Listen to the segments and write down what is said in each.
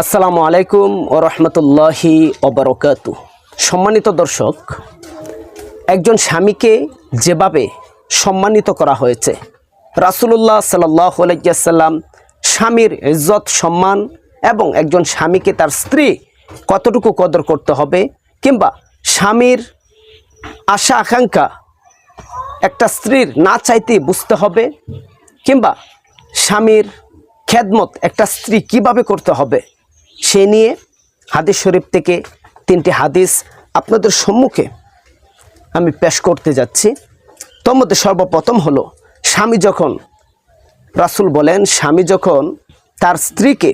আসসালামু আলাইকুম ওয়া রাহমাতুল্লাহি ওয়া বারাকাতুহু। সম্মানিত দর্শক, একজন স্বামীকে যেভাবে সম্মানিত করা হয়েছে, রাসূলুল্লাহ সাল্লাল্লাহু আলাইহি ওয়াসাল্লাম স্বামীর ইজ্জত সম্মান এবং একজন স্বামীকে তার স্ত্রী কতটুকু কদর করতে হবে, কিংবা স্বামীর আশা আকাঙ্ক্ষা একটা স্ত্রীর না চাইতে বুঝতে হবে, কিংবা স্বামীর খেদমত একটা স্ত্রী কিভাবে করতে হবে, সে নিয়ে হাদিস শরীফ থেকে 3টি হাদিস আপনাদের সম্মুখে আমি পেশ করতে যাচ্ছি। তোর মধ্যে সর্বপ্রথম হলো, স্বামী যখন, রাসূল বলেন, স্বামী যখন তার স্ত্রীকে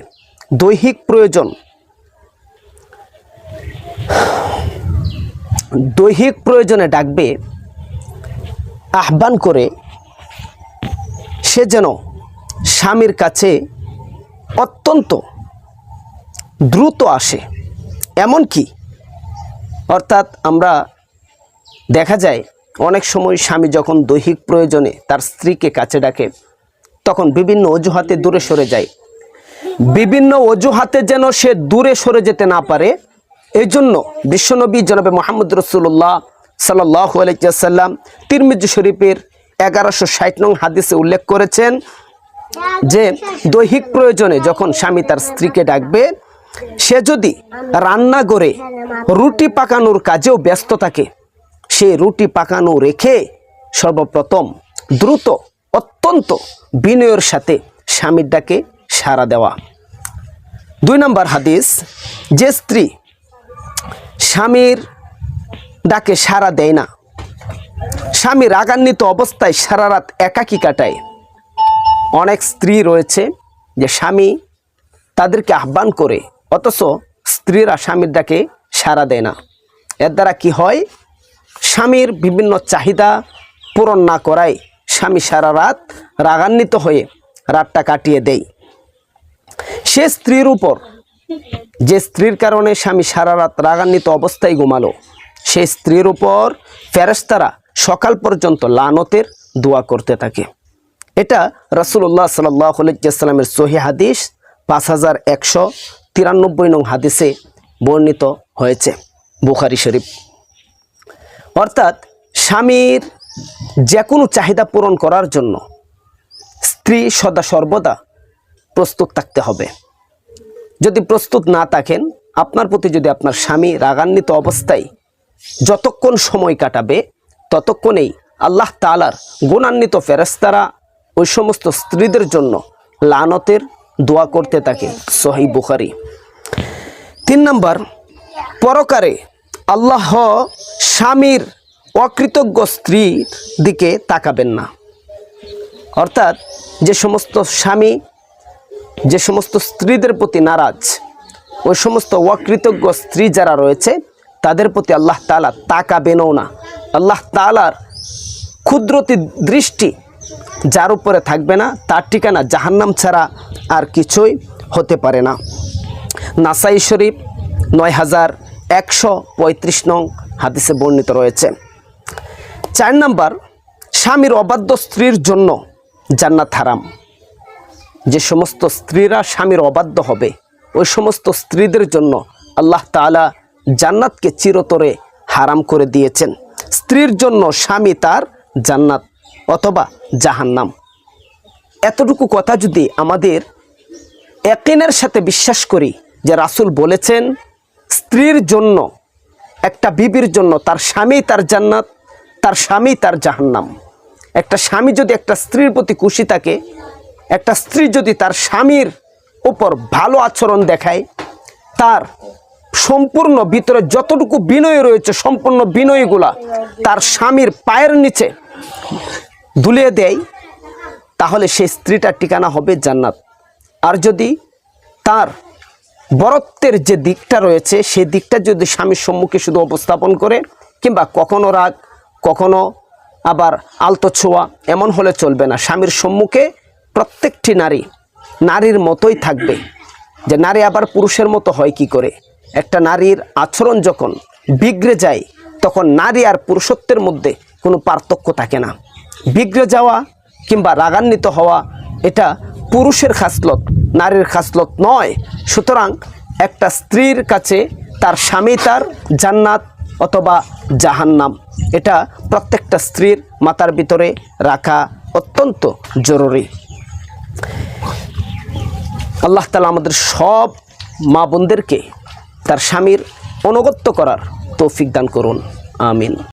দৈহিক প্রয়োজনে ডাকবে, আহ্বান করে, সে যেন স্বামীর কাছে অত্যন্ত দ্রুত আসে। এমনকি অর্থাৎ আমরা দেখা যায় অনেক সময় স্বামী যখন দৈহিক প্রয়োজনে তার স্ত্রীকে কাছে ডাকে, তখন বিভিন্ন অজুহাতে দূরে সরে যায়। বিভিন্ন অজুহাতে যেন সে দূরে সরে যেতে না পারে, এই জন্য বিশ্বনবী জনাবে মুহাম্মদ রাসূলুল্লাহ সাল্লাল্লাহু আলাইহি ওয়াসাল্লাম তিরমিজি শরীফের 1160 নং হাদিসে উল্লেখ করেছেন যে দৈহিক প্রয়োজনে যখন স্বামী তার স্ত্রীকে ডাকবে, সে যদি রান্নাঘরে রুটি পাকানোর কাজেও ব্যস্ত থাকে, সে রুটি পাকানো রেখে সর্বপ্রথম দ্রুত অত্যন্ত বিনয়ের সাথে স্বামীর ডাকে সাড়া দেওয়া। 2 নম্বর হাদিস, যে স্ত্রী স্বামীর ডাকে সাড়া দেয় না, স্বামী রাগান্বিত অবস্থায় সারা রাত একাকী কাটায়। অনেক স্ত্রী রয়েছে যে স্বামী তাদেরকে আহ্বান করে, অথচ স্ত্রীরা স্বামীর ডাকে সাড়া দেয় না। এর দ্বারা কি হয়, স্বামীর বিভিন্ন চাহিদা পূরণ না করায় স্বামী সারা রাত রাগান্বিত হয়ে রাতটা কাটিয়ে দেয়। সে স্ত্রীর উপর, যে স্ত্রীর কারণে স্বামী সারা রাত রাগান্বিত অবস্থায় ঘুমালো, সেই স্ত্রীর উপর ফেরেশতারা সকাল পর্যন্ত লানতের দোয়া করতে থাকে। এটা রাসূলুল্লাহ সাল্লাল্লাহু আলাইহি ওয়াসাল্লামের সহিহ হাদিস 5193 নং হাদিসে বর্ণিত হয়েছে, বুখারী শরীফ। অর্থাৎ স্বামীর যে কোনো চাহিদা পূরণ করার জন্য স্ত্রী সদা সর্বদা প্রস্তুত থাকতে হবে। যদি প্রস্তুত না থাকেন, আপনার প্রতি যদি আপনার স্বামী রাগান্বিত অবস্থায় যতক্ষণ সময় কাটাবে, ততক্ষণেই আল্লাহ তাআলার গুণান্বিত ফেরেশতারা ওই সমস্ত স্ত্রীদের জন্য লানতের দোয়া করতে থাকে, সহিহ বুখারী। 3 নম্বর, পরকারে আল্লাহ স্বামীর অকৃতজ্ঞ স্ত্রীর দিকে তাকাবেন না। অর্থাৎ যে সমস্ত স্বামী যে সমস্ত স্ত্রীদের প্রতি নারাজ, ওই সমস্ত অকৃতজ্ঞ স্ত্রী যারা রয়েছে, তাদের প্রতি আল্লাহ তাআলা তাকাবেনও না। আল্লাহ তাআলার ক্ষুদ্রতি দৃষ্টি যার উপরে থাকবে না, তার ঠিকানা জাহান্নাম ছাড়া আর কিছুই হতে পারে না। নাসাই শরীফ 9135 নং হাদিসে বর্ণিত রয়েছে। 4 নম্বর, স্বামীর অবাধ্য স্ত্রীর জন্য জান্নাত হারাম। যে সমস্ত স্ত্রীরা স্বামীর অবাধ্য হবে, ওই সমস্ত স্ত্রীদের জন্য আল্লাহ তাআলা জান্নাতকে চিরতরে হারাম করে দিয়েছেন। স্ত্রীর জন্য স্বামী তার জান্নাত অথবা জাহান্নাম। এতটুকু কথা যদি আমাদের ইয়াকিনের সাথে বিশ্বাস করি যে রাসূল বলেছেন, স্ত্রীর জন্য, একটা বিবির জন্য তার স্বামী তার জান্নাত, তার স্বামী তার জাহান্নাম। একটা স্বামী যদি একটা স্ত্রীর প্রতি খুশি থাকে, একটা স্ত্রী যদি তার স্বামীর উপর ভালো আচরণ দেখায়, তার সম্পূর্ণ ভিতরে যতটুকু বিনয় রয়েছে, সম্পূর্ণ বিনয়গুলা তার স্বামীর পায়ের নিচে দুলিয়ে দেয়, তাহলে সেই স্ত্রীটার ঠিকানা হবে জান্নাত। আর যদি তার বরত্বের যে দিকটা রয়েছে, সেই দিকটা যদি স্বামীর সম্মুখে শুধু উপস্থাপন করে, কিংবা কখনো রাগ, কখনো আবার আলতো ছোঁয়া, এমন হলে চলবে না। স্বামীর সম্মুখে প্রত্যেকটি নারী নারীর মতোই থাকবে। যে নারী আবার পুরুষের মতো হয় কি করে? একটা নারীর আচরণ যখন বিগড়ে যায়, তখন নারী আর পুরুষত্বের মধ্যে কোনো পার্থক্য থাকে না। বিগড়ে যাওয়া কিংবা রাগান্বিত হওয়া, এটা পুরুষের খাসলত, নারীর খাসলত নয়। সুতরাং একটা স্ত্রীর কাছে তার স্বামী তার জান্নাত অথবা জাহান্নাম, এটা প্রত্যেকটা স্ত্রীর মাথার ভিতরে রাখা অত্যন্ত জরুরি। আল্লাহ তাআলা আমাদের সব মা বোনদেরকে তার স্বামীর অনুগত্য করার তৌফিক দান করুন। আমিন।